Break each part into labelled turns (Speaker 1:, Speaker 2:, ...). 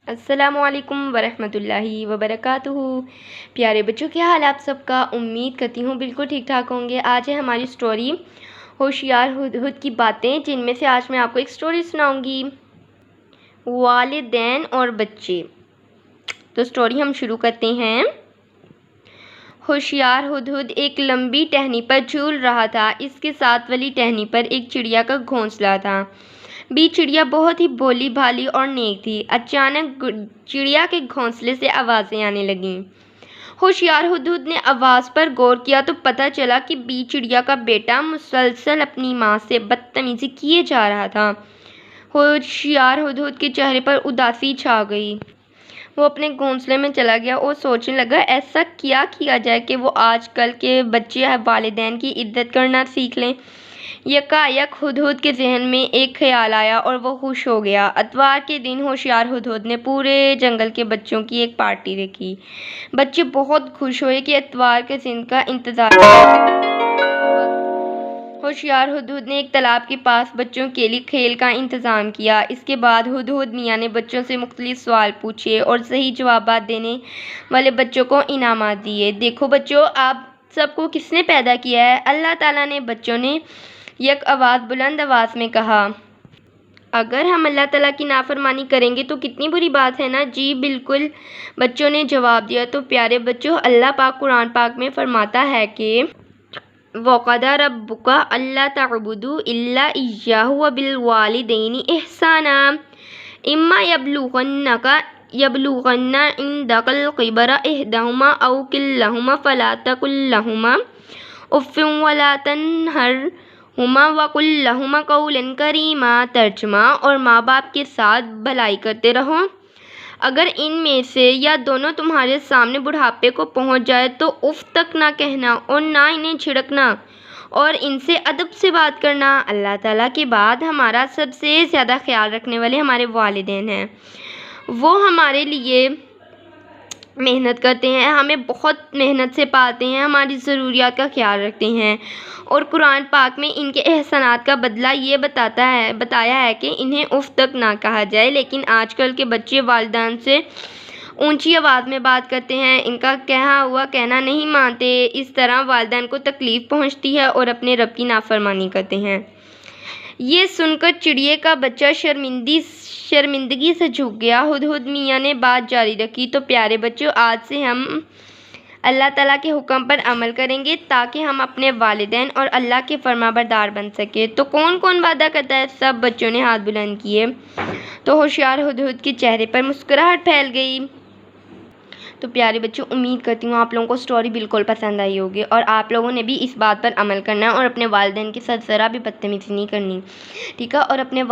Speaker 1: السلام علیکم ورحمۃ اللہ وبرکاتہ۔ پیارے بچوں، کیا حال آپ سب کا؟ امید کرتی ہوں بالکل ٹھیک ٹھاک ہوں گے۔ آج ہے ہماری سٹوری ہوشیار ہدہد کی باتیں، جن میں سے آج میں آپ کو ایک سٹوری سناؤں گی، والدین اور بچے۔ تو سٹوری ہم شروع کرتے ہیں۔ ہوشیار ہدہد ایک لمبی ٹہنی پر جھول رہا تھا۔ اس کے ساتھ والی ٹہنی پر ایک چڑیا کا گھونسلہ تھا۔ چڑیا بہت ہی بھولی بھالی اور نیک تھی۔ اچانک چڑیا کے گھونسلے سے آوازیں آنے لگیں۔ ہوشیار ہدہد نے آواز پر غور کیا تو پتہ چلا کہ چڑیا کا بیٹا مسلسل اپنی ماں سے بدتمیزی کیے جا رہا تھا۔ ہوشیار ہدہد کے چہرے پر اداسی چھا گئی۔ وہ اپنے گھونسلے میں چلا گیا اور سوچنے لگا، ایسا کیا کیا جائے کہ وہ آج کل کے بچے والدین کی عزت کرنا سیکھ لیں۔ یکایک ہدہد کے ذہن میں ایک خیال آیا اور وہ خوش ہو گیا۔ اتوار کے دن ہوشیار ہدہد نے پورے جنگل کے بچوں کی ایک پارٹی رکھی۔ بچے بہت خوش ہوئے کہ اتوار کے دن کا انتظار ہوشیار ہدہد نے ایک تالاب کے پاس بچوں کے لیے کھیل کا انتظام کیا۔ اس کے بعد ہدہد میاں نے بچوں سے مختلف سوال پوچھے اور صحیح جوابات دینے والے بچوں کو انعامات دیے۔ دیکھو بچوں، آپ سب کو کس نے پیدا کیا ہے؟ اللہ تعالیٰ نے، بچوں نے یک آواز بلند آواز میں کہا۔ اگر ہم اللہ تعالیٰ کی نافرمانی کریں گے تو کتنی بری بات ہے نا؟ جی بالکل، بچوں نے جواب دیا۔ تو پیارے بچوں، اللہ پاک قرآن پاک میں فرماتا ہے کہ وَقَضَىٰ رَبُّكَ أَلَّا تَعْبُدُوا إِلَّا إِيَّاهُ وَبِالْوَالِدَيْنِ إِحْسَانًا إِمَّا يَبْلُغَنَّ عِندَكَ الْكِبَرَ أَحَدُهُمَا أَوْ كِلَاهُمَا فَلَا تَقُل لَّهُمَا أُفٍّ وَلَا تَنْهَرْهُمَا وَقُل لَّهُمَا قَوْلًا كَرِيمًا۔ ترجمہ: اور ماں باپ کے ساتھ بھلائی کرتے رہو۔ اگر ان میں سے یا دونوں تمہارے سامنے بڑھاپے کو پہنچ جائے تو اف تک نہ کہنا اور نہ انہیں جھڑکنا اور ان سے ادب سے بات کرنا۔ اللہ تعالیٰ کے بعد ہمارا سب سے زیادہ خیال رکھنے والے ہمارے والدین ہیں۔ وہ ہمارے لیے محنت کرتے ہیں، ہمیں بہت محنت سے پالتے ہیں، ہماری ضروریات کا خیال رکھتے ہیں، اور قرآن پاک میں ان کے احسانات کا بدلہ یہ بتایا ہے کہ انہیں اف تک نہ کہا جائے۔ لیکن آج کل کے بچے والدین سے اونچی آواز میں بات کرتے ہیں، ان کا کہا ہوا کہنا نہیں مانتے۔ اس طرح والدین کو تکلیف پہنچتی ہے اور اپنے رب کی نافرمانی کرتے ہیں۔ یہ سن کر چڑیے کا بچہ شرمندگی سے جھک گیا۔ ہدہد میاں نے بات جاری رکھی، تو پیارے بچوں، آج سے ہم اللہ تعالیٰ کے حکم پر عمل کریں گے تاکہ ہم اپنے والدین اور اللہ کے فرمانبردار بن سکیں۔ تو کون کون وعدہ کرتا ہے؟ سب بچوں نے ہاتھ بلند کیے تو ہوشیار ہدہد کے چہرے پر مسکراہٹ پھیل گئی۔ تو پیارے بچوں، امید کرتی ہوں آپ لوگوں کو سٹوری بالکل پسند آئی ہوگی اور آپ لوگوں نے بھی اس بات پر عمل کرنا ہے اور اپنے والدین کے ساتھ ذرا بھی بدتمیزی نہیں کرنی، ٹھیک ہے؟ اور اپنے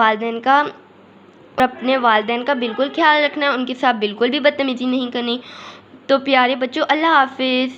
Speaker 1: والدین کا بالکل خیال رکھنا ہے، ان کے ساتھ بالکل بھی بدتمیزی نہیں کرنی۔ تو پیارے بچوں، اللہ حافظ۔